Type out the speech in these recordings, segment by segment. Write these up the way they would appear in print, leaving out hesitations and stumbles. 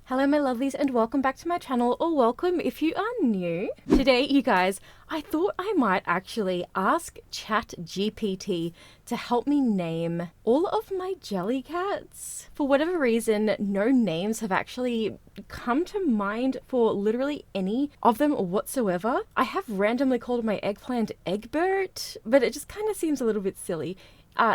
Hello my lovelies and welcome back to my channel, or welcome if you are new. Today you guys, I thought I might actually ask ChatGPT to help me name all of my Jellycats. For whatever reason, no names have actually come to mind for literally any of them whatsoever. I have randomly called my eggplant Egbert, but it just kind of seems a little bit silly.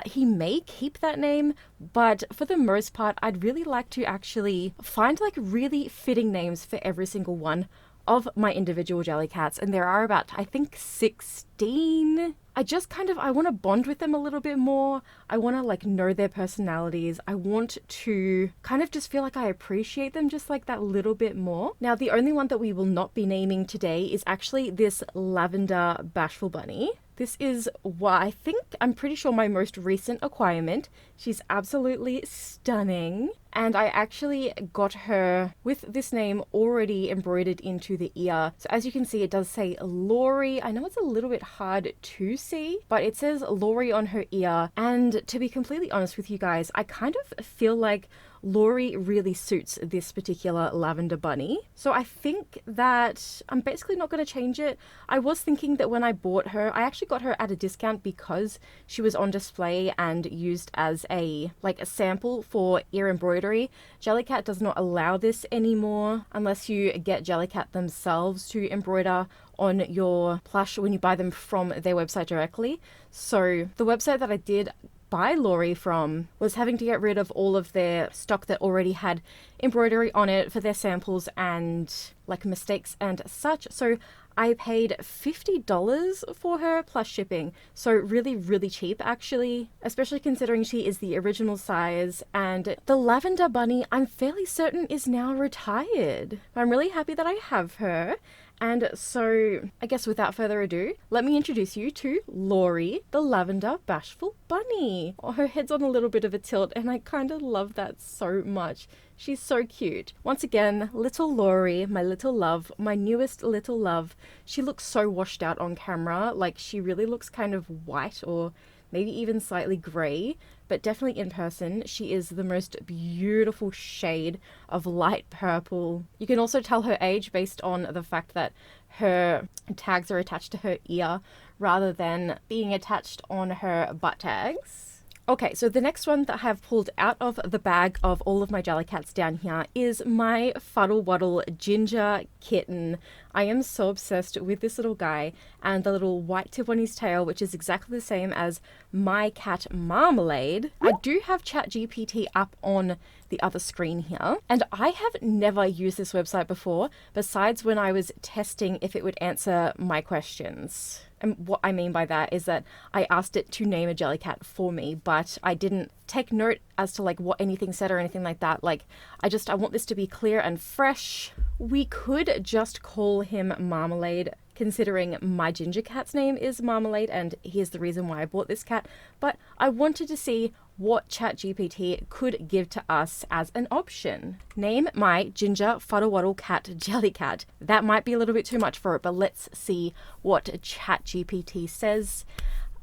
He may keep that name, but for the most part, I'd really like to actually find like really fitting names for every single one of my individual Jellycats. And there are about, I think, 16. I want to bond with them a little bit more. I want to like know their personalities. I want to kind of just feel like I appreciate them just like that little bit more. Now, the only one that we will not be naming today is actually this Lavender Bashful Bunny. This is what I'm pretty sure my most recent acquirement. She's absolutely stunning. And I actually got her with this name already embroidered into the ear. So as you can see, it does say Lori. I know it's a little bit hard to see, but it says Lori on her ear. And to be completely honest with you guys, I kind of feel like Lori really suits this particular lavender bunny. So I think that I'm basically not going to change it. I was thinking that when I bought her, I actually got her at a discount because she was on display and used as a sample for ear embroidery. Jellycat does not allow this anymore unless you get Jellycat themselves to embroider on your plush when you buy them from their website directly. So the website that I did buy Lori from was having to get rid of all of their stock that already had embroidery on it for their samples and like mistakes and such. So I paid $50 for her plus shipping. So really, really cheap actually, especially considering she is the original size. And the lavender bunny, I'm fairly certain is now retired. I'm really happy that I have her. And so, I guess without further ado, let me introduce you to Lori, the Lavender Bashful Bunny. Oh, her head's on a little bit of a tilt, and I kind of love that so much. She's so cute. Once again, little Lori, my little love, my newest little love. She looks so washed out on camera, like she really looks kind of white or maybe even slightly grey, but definitely in person, she is the most beautiful shade of light purple. You can also tell her age based on the fact that her tags are attached to her ear rather than being attached on her butt tags. Okay, so the next one that I have pulled out of the bag of all of my Jellycats down here is my Fuddle Waddle Ginger Kitten. I am so obsessed with this little guy and the little white tip on his tail, which is exactly the same as my cat Marmalade. I do have ChatGPT up on the other screen here, and I have never used this website before, besides when I was testing if it would answer my questions. And what I mean by that is that I asked it to name a Jellycat for me, but I didn't take note as to like what anything said or anything like that. Like, I want this to be clear and fresh. We could just call him Marmalade, considering my ginger cat's name is Marmalade, and here's the reason why I bought this cat. But I wanted to see what ChatGPT could give to us as an option. Name my ginger fuddle waddle cat Jellycat. That might be a little bit too much for it, but let's see what ChatGPT says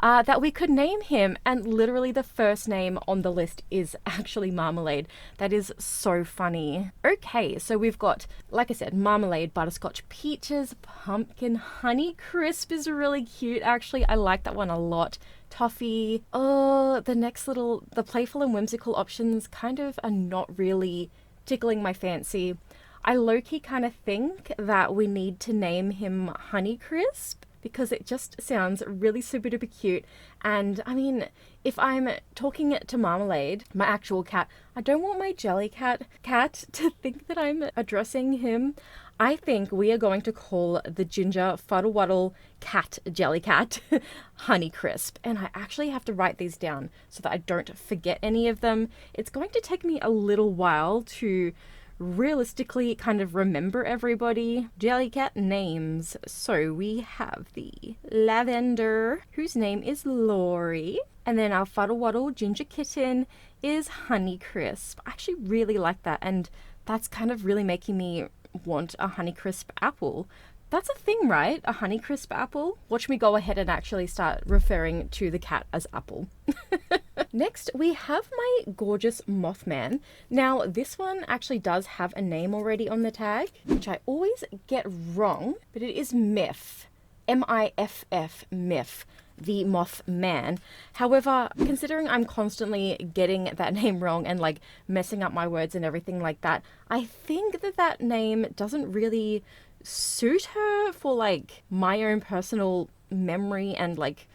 that we could name him. And literally the first name on the list is actually Marmalade. That is so funny. Okay, so we've got, like I said, Marmalade, Butterscotch, Peaches, Pumpkin, Honey Crisp is really cute actually. I like that one a lot. Toffee. Oh, the playful and whimsical options kind of are not really tickling my fancy. I low-key kind of think that we need to name him Honey Crisp because it just sounds really super duper cute. And I mean, if I'm talking to Marmalade, my actual cat, I don't want my Jellycat cat to think that I'm addressing him. I think we are going to call the ginger fuddle waddle cat Jellycat Honey Crisp. And I actually have to write these down so that I don't forget any of them. It's going to take me a little while to realistically kind of remember everybody. Jellycat names. So we have the Lavender, whose name is Lori. And then our Fuddle Waddle Ginger Kitten is Honey Crisp. I actually really like that. And that's kind of really making me want a Honeycrisp apple. That's a thing, right? A Honeycrisp apple? Watch me go ahead and actually start referring to the cat as Apple. Next, we have my gorgeous Mothman. Now, this one actually does have a name already on the tag, which I always get wrong, but it is Miff. M-I-F-F, Miff, the Mothman. However, considering I'm constantly getting that name wrong and like messing up my words and everything like that, I think that that name doesn't really suit her for like my own personal memory and like,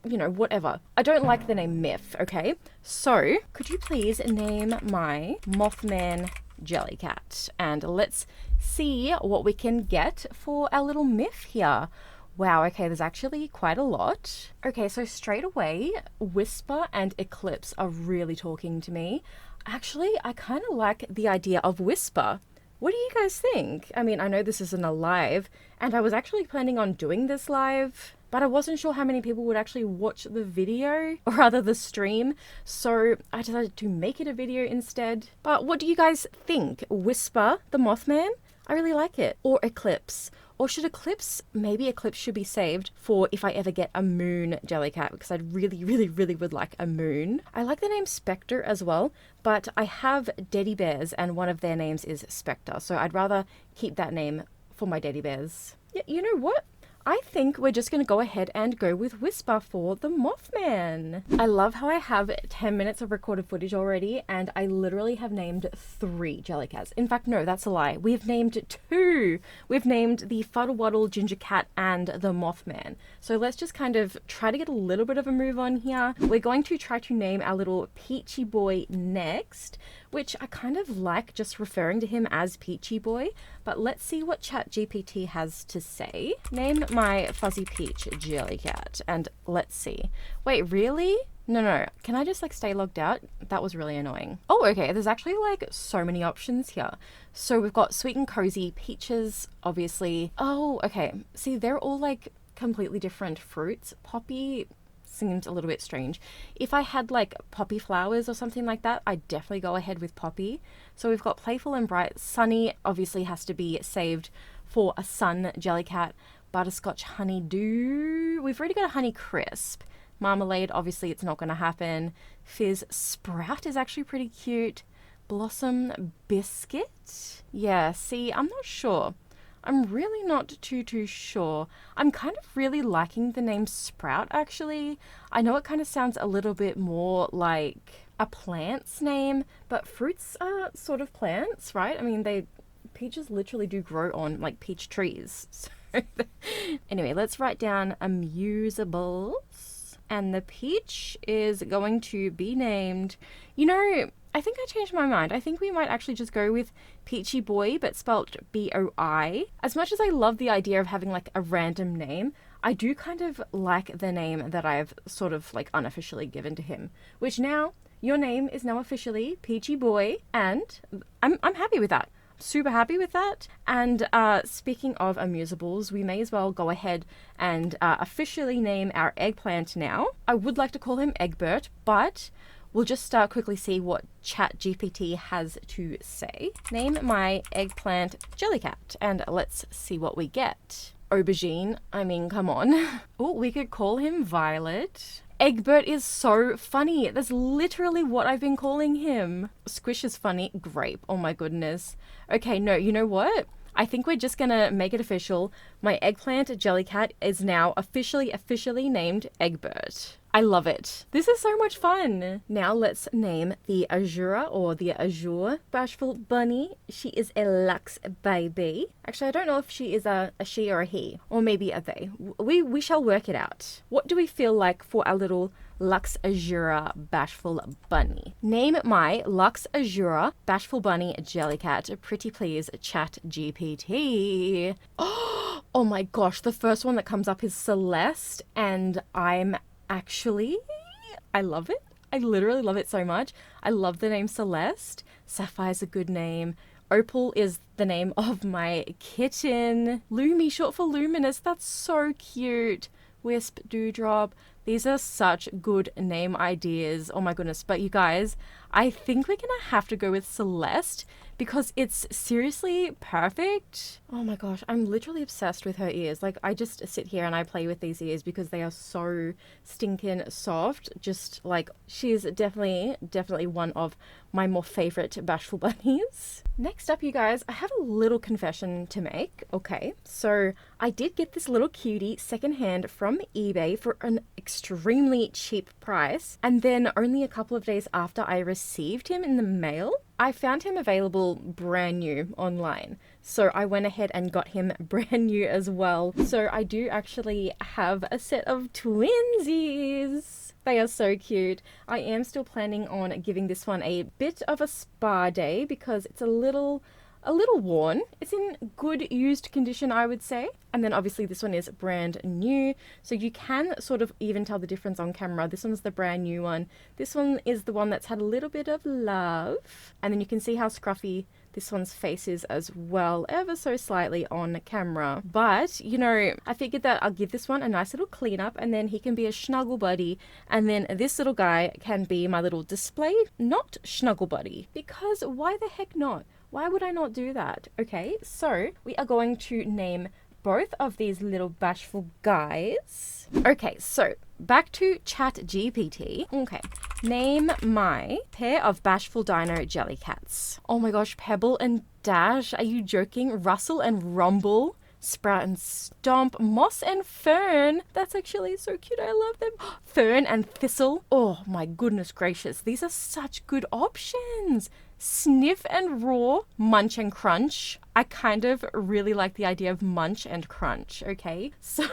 you know, whatever. I don't like the name Miff, okay? So, could you please name my Mothman Jellycat? And let's see what we can get for our little Miff here. Wow, okay, there's actually quite a lot. Okay, so straight away, Whisper and Eclipse are really talking to me. Actually, I kind of like the idea of Whisper. What do you guys think? I mean, I know this isn't a live, and I was actually planning on doing this live, but I wasn't sure how many people would actually watch the video, or rather the stream, so I decided to make it a video instead. But what do you guys think? Whisper, the Mothman? I really like it. Or Eclipse. Or should Eclipse, maybe Eclipse should be saved for if I ever get a moon Jellycat, because I'd really, really, really would like a moon. I like the name Spectre as well, but I have Teddy Bears and one of their names is Spectre, so I'd rather keep that name for my Teddy Bears. Yeah, you know what? I think we're just going to go ahead and go with Whisper for the Mothman. I love how I have 10 minutes of recorded footage already, and I literally have named 3 Jellycats. In fact, no, that's a lie. We've named 2. We've named the Fuddle Wuddle, Ginger Cat, and the Mothman. So let's just kind of try to get a little bit of a move on here. We're going to try to name our little Peachy Boy next, which I kind of like just referring to him as Peachy Boy, but let's see what ChatGPT has to say. Name my Fuzzy Peach Jellycat, and let's see. Wait, really? No, can I just like stay logged out? That was really annoying. Oh, okay, there's actually like so many options here. So we've got Sweet and Cozy, Peaches, obviously. Oh, okay, see, they're all like completely different fruits. Poppy seems a little bit strange. If I had like poppy flowers or something like that, I'd definitely go ahead with Poppy. So we've got Playful and Bright. Sunny obviously has to be saved for a sun Jellycat. Butterscotch Honeydew. We've already got a Honey Crisp. Marmalade, obviously it's not going to happen. Fizz Sprout is actually pretty cute. Blossom Biscuit. Yeah, see, I'm not sure. I'm really not too sure. I'm kind of really liking the name Sprout, actually. I know it kind of sounds a little bit more like a plant's name, but fruits are sort of plants, right? I mean, peaches literally do grow on like peach trees. So anyway, let's write down Amusables. And the peach is going to be named, you know, I think I changed my mind. I think we might actually just go with Peachy Boy, but spelt B-O-I. As much as I love the idea of having like a random name, I do kind of like the name that I've sort of like unofficially given to him, which now, your name is now officially Peachy Boy, and I'm happy with that. Super happy with that. And speaking of Amusables, we may as well go ahead and officially name our eggplant now. I would like to call him Egbert, but we'll just quickly see what ChatGPT has to say. Name my eggplant Jellycat, and let's see what we get. Aubergine, I mean, come on. Oh, we could call him Violet. Egbert is so funny. That's literally what I've been calling him. Squish is funny. Grape, oh my goodness. Okay, no, you know what? I think we're just gonna make it official. My eggplant Jellycat is now officially named Egbert. I love it. This is so much fun. Now let's name the Azura, or the Azure Bashful Bunny. She is a Lux baby. Actually, I don't know if she is a she or a he, or maybe a they. We shall work it out. What do we feel like for our little Lux Azura Bashful Bunny? Name my Lux Azura Bashful Bunny Jellycat. Pretty please, ChatGPT. Oh my gosh, the first one that comes up is Celeste, and I love it. I literally love it so much. I love the name Celeste. Sapphire's a good name. Opal is the name of my kitten. Lumi, short for Luminous. That's so cute. Wisp, Dewdrop. These are such good name ideas. Oh my goodness. But you guys, I think we're gonna have to go with Celeste because it's seriously perfect. Oh my gosh, I'm literally obsessed with her ears. Like, I just sit here and I play with these ears because they are so stinking soft. Just like, she's definitely one of my more favorite bashful bunnies. Next up, you guys, I have a little confession to make. Okay, so I did get this little cutie secondhand from eBay for an extremely cheap price, and then only a couple of days after I received him in the mail, I found him available brand new online. So I went ahead and got him brand new as well. So I do actually have a set of twinsies. They are so cute. I am still planning on giving this one a bit of a spa day because it's a little worn. It's in good used condition, I would say. And then obviously this one is brand new, so you can sort of even tell the difference on camera. This one's the brand new one. This one is the one that's had a little bit of love. And then you can see how scruffy this one's face is as well, ever so slightly on camera. But, you know, I figured that I'll give this one a nice little clean up, and then he can be a snuggle buddy. And then this little guy can be my little display, not snuggle buddy. Because why the heck not? Why would I not do that? Okay, so we are going to name both of these little bashful guys. Okay, so back to ChatGPT. Okay, name my pair of bashful dino jellycats. Oh my gosh, Pebble and Dash, are you joking? Rustle and Rumble, Sprout and Stomp, Moss and Fern. That's actually so cute, I love them. Fern and Thistle. Oh my goodness gracious, these are such good options. Sniff and Roar, Munch and Crunch. I kind of really like the idea of Munch and Crunch, okay? So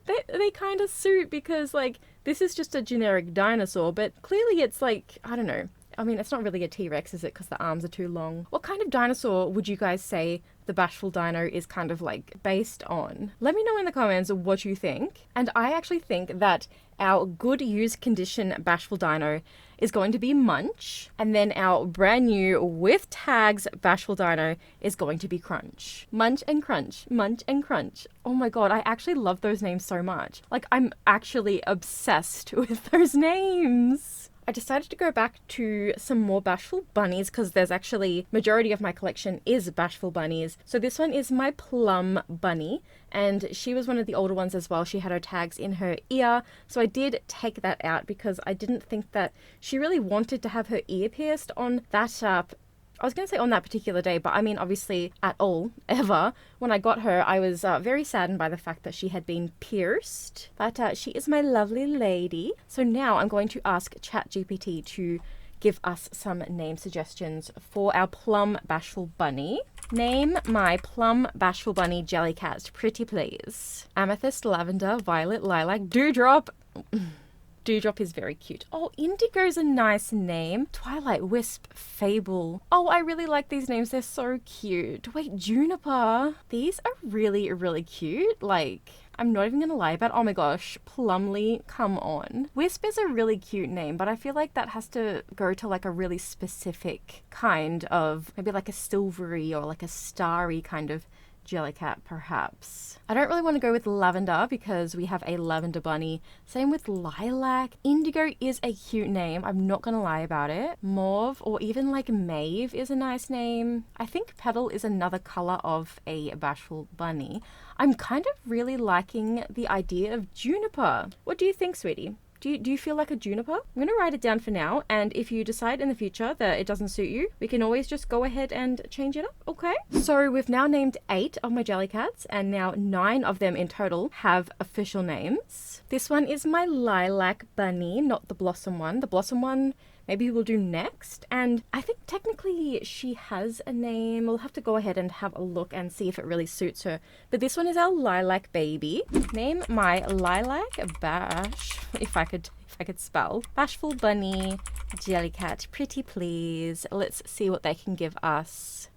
they kind of suit because, like, this is just a generic dinosaur, but clearly it's like, I don't know. I mean, it's not really a T-Rex, is it? Because the arms are too long. What kind of dinosaur would you guys say the bashful dino is kind of like based on? Let me know in the comments what you think. And I actually think that our good used condition bashful dino is going to be Munch, and then our brand new with tags bashful dino is going to be Crunch. Munch and Crunch, Munch and Crunch. Oh my god, I actually love those names so much. Like, I'm actually obsessed with those names. I decided to go back to some more bashful bunnies because there's actually, majority of my collection is bashful bunnies. So this one is my Plum bunny, and she was one of the older ones as well. She had her tags in her ear, so I did take that out because I didn't think that she really wanted to have her ear pierced on that I was going to say on that particular day, but I mean obviously at all, ever. When I got her, I was very saddened by the fact that she had been pierced. But she is my lovely lady. So now I'm going to ask ChatGPT to give us some name suggestions for our Plum Bashful Bunny. Name my Plum Bashful Bunny Jellycat, pretty please. Amethyst, Lavender, Violet, Lilac, Dewdrop. Dewdrop is very cute. Oh, Indigo's a nice name. Twilight, Wisp, Fable. Oh, I really like these names. They're so cute. Wait, Juniper. These are really, really cute. Like, I'm not even gonna lie about, oh my gosh, Plumley, come on. Wisp is a really cute name, but I feel like that has to go to like a really specific kind of, maybe like a silvery or like a starry kind of Jellycat, perhaps. I don't really want to go with Lavender because we have a Lavender bunny. Same with Lilac. Indigo is a cute name. I'm not going to lie about it. Mauve or even like Mauve is a nice name. I think Petal is another color of a bashful bunny. I'm kind of really liking the idea of Juniper. What do you think, sweetie? Do you feel like a juniper? I'm going to write it down for now, and if you decide in the future that it doesn't suit you, we can always just go ahead and change it up, okay? So we've now named 8 of my Jellycats, and now 9 of them in total have official names. This one is my Lilac bunny, not the Blossom one. The Blossom one maybe we'll do next, and I think technically she has a name. We'll have to go ahead and have a look and see if it really suits her. But this one is our Lilac baby. Name my Lilac Bash, if I could spell. Bashful Bunny Jellycat, pretty please. Let's see what they can give us.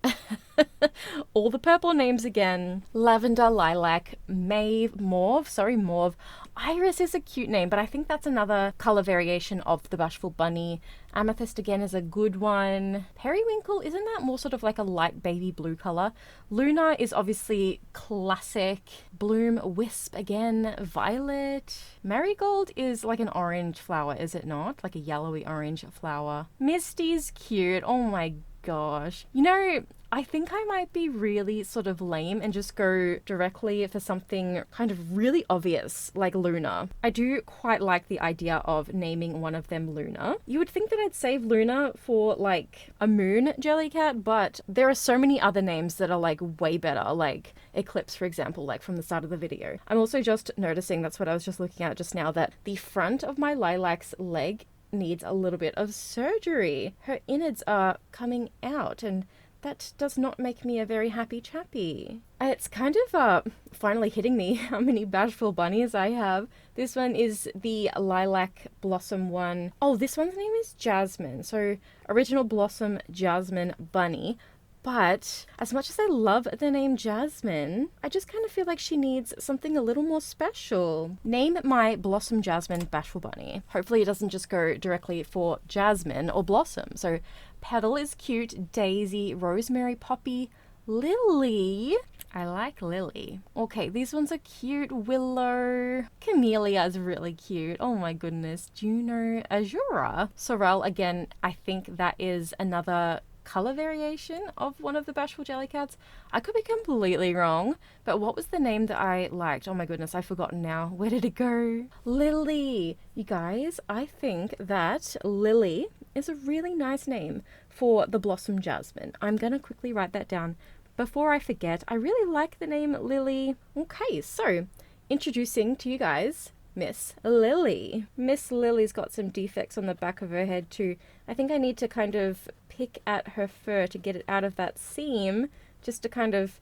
All the purple names again. Lavender, Lilac, Mauve. Iris is a cute name, but I think that's another color variation of the Bashful Bunny. Amethyst again is a good one. Periwinkle, isn't that more sort of like a light baby blue color? Luna is obviously classic. Bloom, Wisp again. Violet. Marigold is like an orange flower, is it not? Like a yellowy orange flower. Misty's cute. Oh my gosh. You know, I think I might be really sort of lame and just go directly for something kind of really obvious, like Luna. I do quite like the idea of naming one of them Luna. You would think that I'd save Luna for like a moon jellycat, but there are so many other names that are like way better, like Eclipse, for example, like from the start of the video. I'm also just noticing, that's what I was just looking at just now, that the front of my lilac's leg needs a little bit of surgery. Her innards are coming out, and that does not make me a very happy chappy. It's kind of finally hitting me how many bashful bunnies I have. This one is the lilac blossom one. Oh, this one's name is Jasmine. So original blossom Jasmine bunny. But as much as I love the name Jasmine, I just kind of feel like she needs something a little more special. Name my Blossom Jasmine Bashful Bunny. Hopefully it doesn't just go directly for Jasmine or Blossom. So Petal is cute, Daisy, Rosemary, Poppy, Lily. I like Lily. Okay, these ones are cute. Willow. Camellia is really cute. Oh my goodness. Juno, Azura. Sorrel, again, I think that is another color variation of one of the bashful jellycats. I could be completely wrong, but what was the name that I liked? Oh my goodness, I've forgotten now. Where did it go? Lily. You guys, I think that Lily is a really nice name for the Blossom Jasmine. I'm gonna quickly write that down before I forget. I really like the name Lily. Okay, so introducing to you guys Miss Lily. Miss Lily's got some defects on the back of her head too. I think I need to kind of pick at her fur to get it out of that seam, just to kind of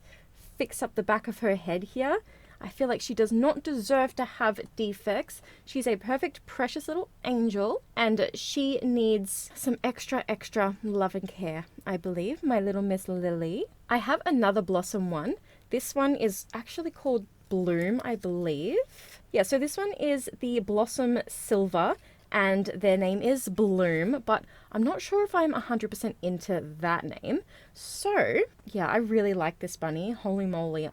fix up the back of her head here. I feel like she does not deserve to have defects. She's a perfect, precious little angel, and she needs some extra love and care, I believe, my little Miss Lily. I have another blossom one. This one is actually called Bloom, I believe. Yeah, so this one is the Blossom Silver, and their name is Bloom, but I'm not sure if I'm 100% into that name. So, yeah, I really like this bunny. Holy moly,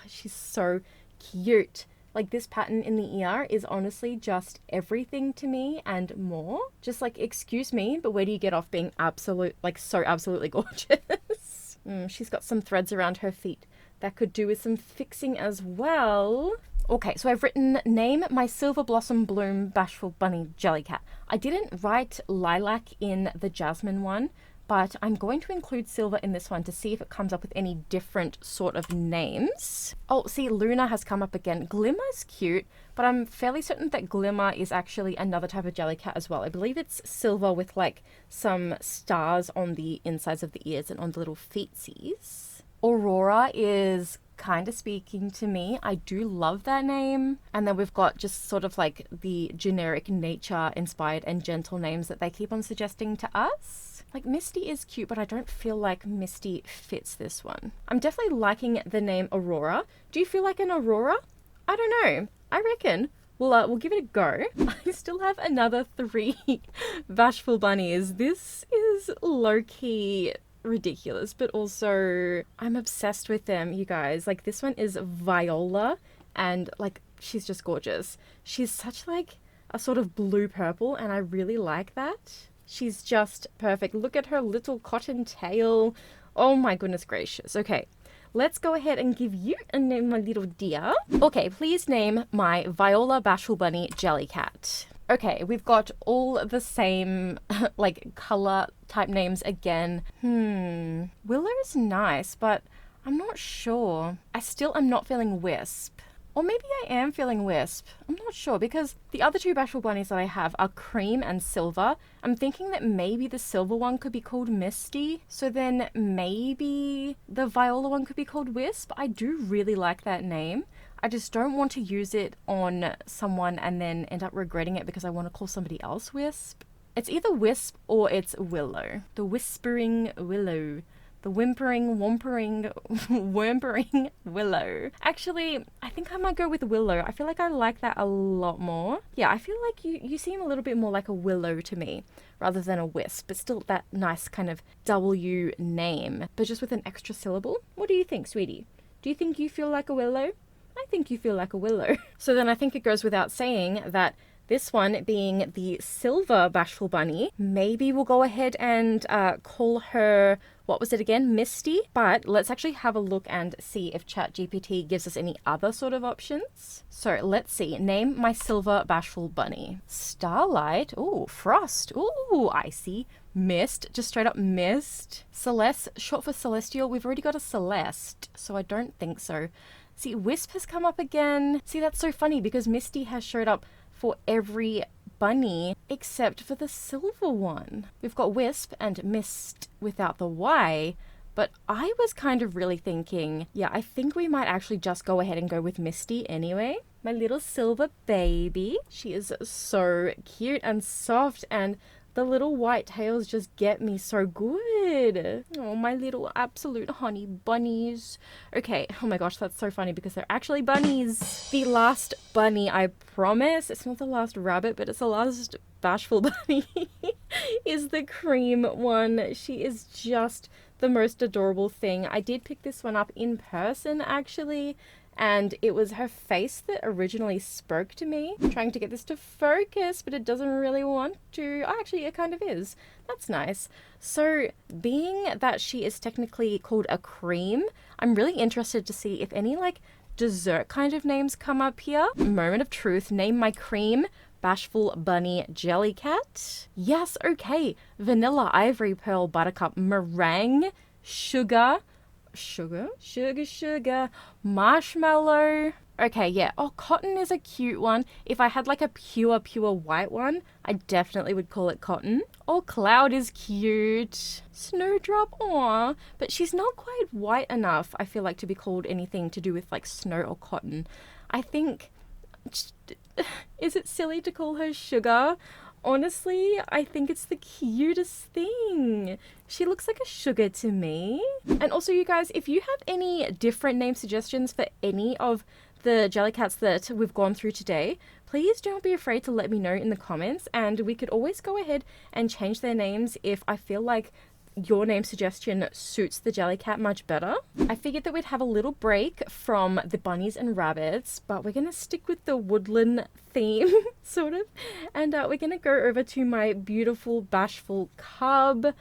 she's so cute. Like, this pattern in the ear is honestly just everything to me and more. Just like, excuse me, but where do you get off being so absolutely gorgeous? She's got some threads around her feet. That could do with some fixing as well. Okay, so I've written name my Silver Blossom Bloom Bashful Bunny Jellycat. I didn't write lilac in the Jasmine one, but I'm going to include silver in this one to see if it comes up with any different sort of names. Oh, see, Luna has come up again. Glimmer's cute, but I'm fairly certain that Glimmer is actually another type of jellycat as well. I believe it's silver with like some stars on the insides of the ears and on the little feetsies. Aurora is kind of speaking to me. I do love that name. And then we've got just sort of like the generic nature inspired and gentle names that they keep on suggesting to us. Like Misty is cute, but I don't feel like Misty fits this one. I'm definitely liking the name Aurora. Do you feel like an Aurora? I don't know. I reckon we'll give it a go. I still have another 3 bashful bunnies. This is low-key ridiculous, but also I'm obsessed with them, you guys. Like, this one is Viola, and like, she's just gorgeous. She's such like a sort of blue purple, and I really like that. She's just perfect. Look at her little cotton tail. Oh my goodness gracious. Okay, let's go ahead and give you a name, my little dear. Okay, please name my Viola Bashful Bunny Jellycat. Okay, we've got all the same like color type names again. Willow's nice, but I'm not sure. I still am not feeling Wisp. Or maybe I am feeling Wisp. I'm not sure, because the other 2 bashful bunnies that I have are cream and silver. I'm thinking that maybe the silver one could be called Misty. So then maybe the Viola one could be called Wisp. I do really like that name. I just don't want to use it on someone and then end up regretting it because I want to call somebody else Wisp. It's either Wisp or it's Willow. The Whispering Willow. The whimpering, whimpering, whimpering willow. Actually, I think I might go with willow. I feel like I like that a lot more. Yeah, I feel like you seem a little bit more like a willow to me rather than a wisp, but still that nice kind of W name, but just with an extra syllable. What do you think, sweetie? Do you think you feel like a willow? I think you feel like a willow. So then I think it goes without saying that this one being the silver bashful bunny, maybe we'll go ahead and call her, what was it again? Misty. But let's actually have a look and see if ChatGPT gives us any other sort of options. So let's see. Name my silver bashful bunny. Starlight. Ooh, Frost. Ooh, Icy. Mist. Just straight up Mist. Celeste. Short for Celestial. We've already got a Celeste, so I don't think so. See, Wisp has come up again. See, that's so funny because Misty has showed up for every bunny except for the silver one. We've got Wisp and Mist without the Y, but I was kind of really thinking, yeah, I think we might actually just go ahead and go with Misty anyway. My little silver baby. She is so cute and soft, and the little white tails just get me so good. Oh, my little absolute honey bunnies. Okay, oh my gosh, that's so funny because they're actually bunnies. The last bunny, I promise, it's not the last rabbit, but it's the last bashful bunny, is the cream one. She is just the most adorable thing. I did pick this one up in person, actually, and it was her face that originally spoke to me. I'm trying to get this to focus, but it doesn't really want to. Oh, actually, it kind of is. That's nice. So, being that she is technically called a cream, I'm really interested to see if any, like, dessert kind of names come up here. Moment of truth. Name my cream bashful bunny Jellycat. Yes, okay. Vanilla, ivory, pearl, buttercup, meringue, sugar, marshmallow. Okay, yeah. Oh, cotton is a cute one. If I had like a pure white one, I definitely would call it cotton. Oh, cloud is cute. Snowdrop, aw. But she's not quite white enough, I feel like, to be called anything to do with like snow or cotton. I think, is it silly to call her sugar? Honestly, I think it's the cutest thing. She looks like a sugar to me. And also, you guys, if you have any different name suggestions for any of the Jellycats that we've gone through today, please don't be afraid to let me know in the comments, and we could always go ahead and change their names if I feel like your name suggestion suits the Jellycat much better. I figured that we'd have a little break from the bunnies and rabbits, but we're gonna stick with the woodland theme, sort of, and we're gonna go over to my beautiful bashful cub.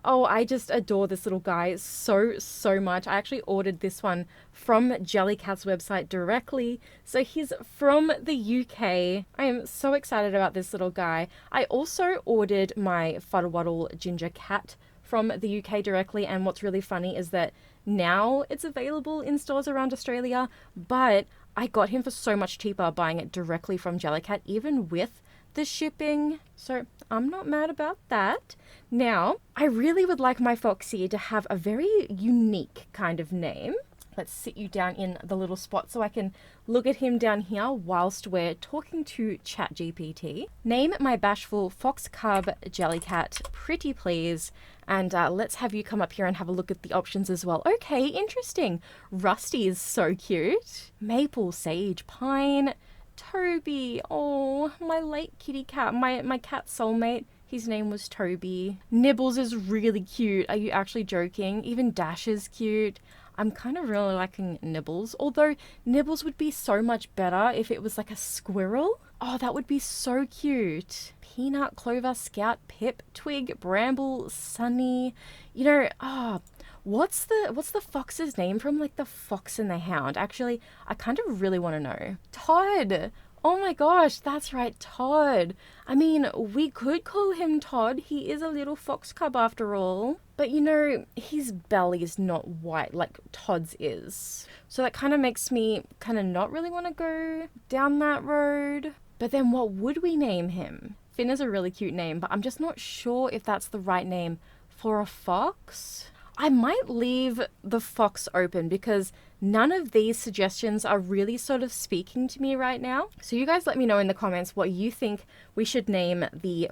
Oh, I just adore this little guy so much. I actually ordered this one from Jellycat's website directly. So he's from the UK. I am so excited about this little guy. I also ordered my Fuddlewaddle ginger cat from the UK directly, and what's really funny is that now it's available in stores around Australia, but I got him for so much cheaper buying it directly from Jellycat, even with the shipping. So I'm not mad about that. Now, I really would like my Foxy to have a very unique kind of name. Let's sit you down in the little spot so I can look at him down here whilst we're talking to ChatGPT. Name my bashful fox cub Jellycat, pretty please. And let's have you come up here and have a look at the options as well. Okay, interesting. Rusty is so cute. Maple, sage, pine, Toby. Oh, my late kitty cat, my cat soulmate. His name was Toby. Nibbles is really cute. Are you actually joking? Even Dash is cute. I'm kind of really liking Nibbles, although Nibbles would be so much better if it was like a squirrel. Oh, that would be so cute. Peanut, Clover, Scout, Pip, Twig, Bramble, Sunny. You know, what's the fox's name from like the Fox and the Hound? Actually, I kind of really want to know. Todd. Oh my gosh, that's right, Todd. I mean, we could call him Todd. He is a little fox cub after all. But you know, his belly is not white like Todd's is. So that kind of makes me kind of not really want to go down that road. But then what would we name him? Finn is a really cute name, but I'm just not sure if that's the right name for a fox. I might leave the fox open because none of these suggestions are really sort of speaking to me right now. So you guys let me know in the comments what you think we should name the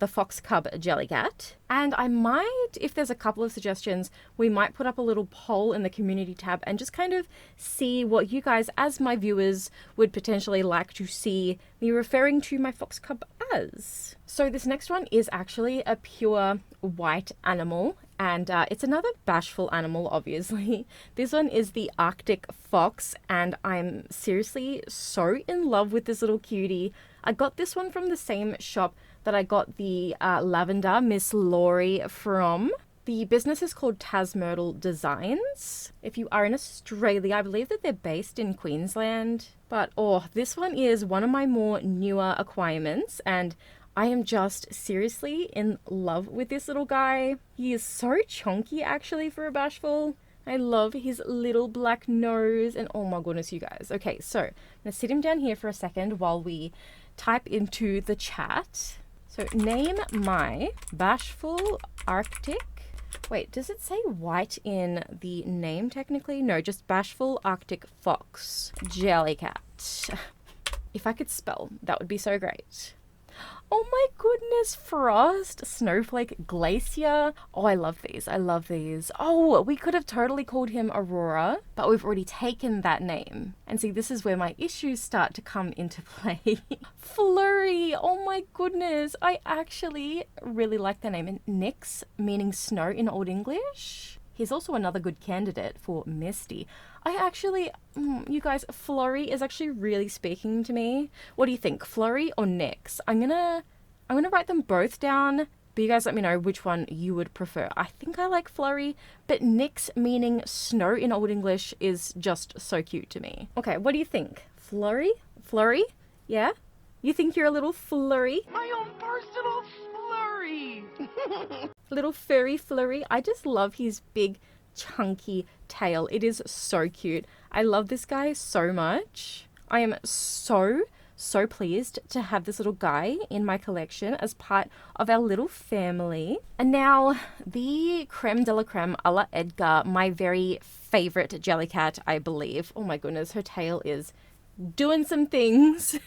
fox cub Jellycat. And I might, if there's a couple of suggestions, we might put up a little poll in the community tab and just kind of see what you guys, as my viewers, would potentially like to see me referring to my fox cub as. So this next one is actually a pure white animal, and it's another bashful animal, obviously. This one is the Arctic fox, and I'm seriously so in love with this little cutie. I got this one from the same shop that I got the lavender Miss Laurie from. The business is called Tasmyrtle Designs. If you are in Australia, I believe that they're based in Queensland. But this one is one of my more newer acquirements, and I am just seriously in love with this little guy. He is so chunky actually for a bashful. I love his little black nose, and oh my goodness, you guys. Okay, so I'm gonna sit him down here for a second while we type into the chat. So name my bashful Arctic. Wait, does it say white in the name technically? No, just bashful Arctic fox Jellycat. If I could spell, that would be so great. Oh my goodness, Frost, Snowflake, Glacier. Oh, I love these. I love these. Oh, we could have totally called him Aurora, but we've already taken that name. And see, this is where my issues start to come into play. Flurry. Oh my goodness. I actually really like the name. And Nyx, meaning snow in Old English. He's also another good candidate for Misty. I actually, you guys, Flurry is actually really speaking to me. What do you think, Flurry or Nyx? I'm gonna write them both down, but you guys let me know which one you would prefer. I think I like Flurry, but Nyx, meaning snow in Old English, is just so cute to me. Okay, what do you think? Flurry? Flurry? Yeah? You think you're a little flurry? My own personal flurry! Little furry Flurry. I just love his big chunky tail. It is so cute. I love this guy so much. I am so pleased to have this little guy in my collection as part of our little family. And now the creme de la creme a la Edgar, my very favorite Jellycat, I believe. Oh my goodness, her tail is doing some things.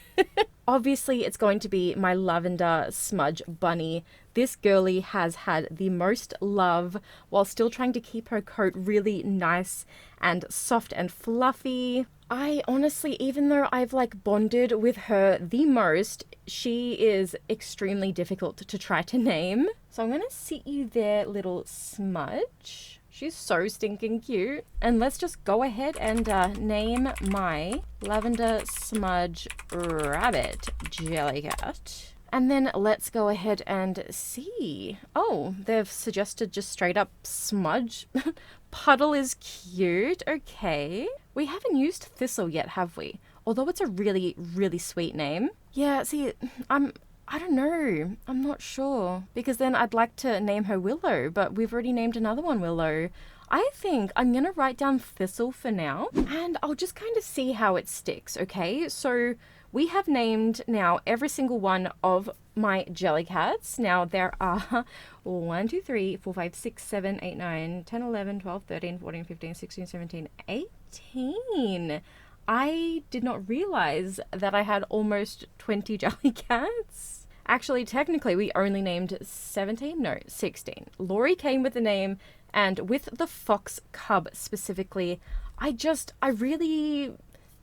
Obviously, it's going to be my lavender smudge bunny. This girly has had the most love while still trying to keep her coat really nice and soft and fluffy. I honestly, even though I've bonded with her the most, she is extremely difficult to try to name. So I'm going to sit you there, little smudge. She's so stinking cute. And let's just go ahead and name my lavender smudge rabbit Jellycat. And then let's go ahead and see. Oh, they've suggested just straight up smudge. Puddle is cute. Okay. We haven't used Thistle yet, have we? Although it's a really, really sweet name. Yeah, see, I don't know. I'm not sure. Because then I'd like to name her Willow, but we've already named another one Willow. I think I'm going to write down Thistle for now, and I'll just kind of see how it sticks, okay? So we have named now every single one of my Jellycats. Now there are 1, 2, 3, 4, 5, 6, 7, 8, 9, 10, 11, 12, 13, 14, 15, 16, 17, 18. I did not realize that I had almost 20 Jellycats. Actually, technically, we only named 17? No, 16. Laurie came with the name, and with the fox cub specifically,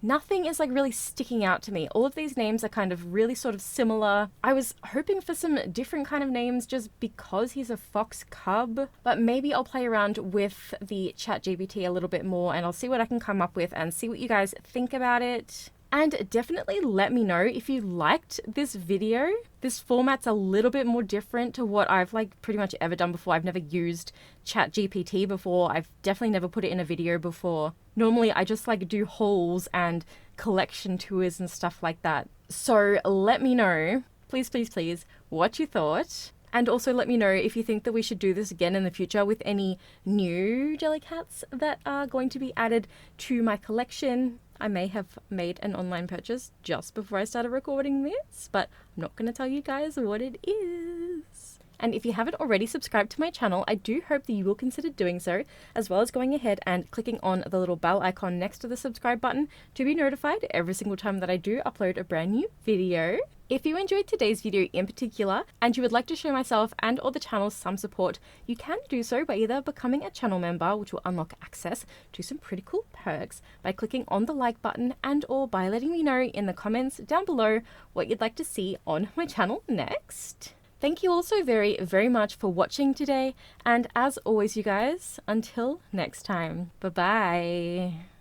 nothing is really sticking out to me. All of these names are kind of really sort of similar. I was hoping for some different kind of names just because he's a fox cub, but maybe I'll play around with the ChatGPT a little bit more and I'll see what I can come up with and see what you guys think about it. And definitely let me know if you liked this video. This format's a little bit more different to what I've pretty much ever done before. I've never used ChatGPT before. I've definitely never put it in a video before. Normally I just do hauls and collection tours and stuff like that. So let me know, please, what you thought. And also let me know if you think that we should do this again in the future with any new Jellycats that are going to be added to my collection. I may have made an online purchase just before I started recording this, but I'm not going to tell you guys what it is. And if you haven't already subscribed to my channel, I do hope that you will consider doing so, as well as going ahead and clicking on the little bell icon next to the subscribe button to be notified every single time that I do upload a brand new video. If you enjoyed today's video in particular, and you would like to show myself and or the channel some support, you can do so by either becoming a channel member, which will unlock access to some pretty cool perks, by clicking on the like button, and or by letting me know in the comments down below what you'd like to see on my channel next. Thank you all so very, very much for watching today, and as always you guys, until next time, bye bye.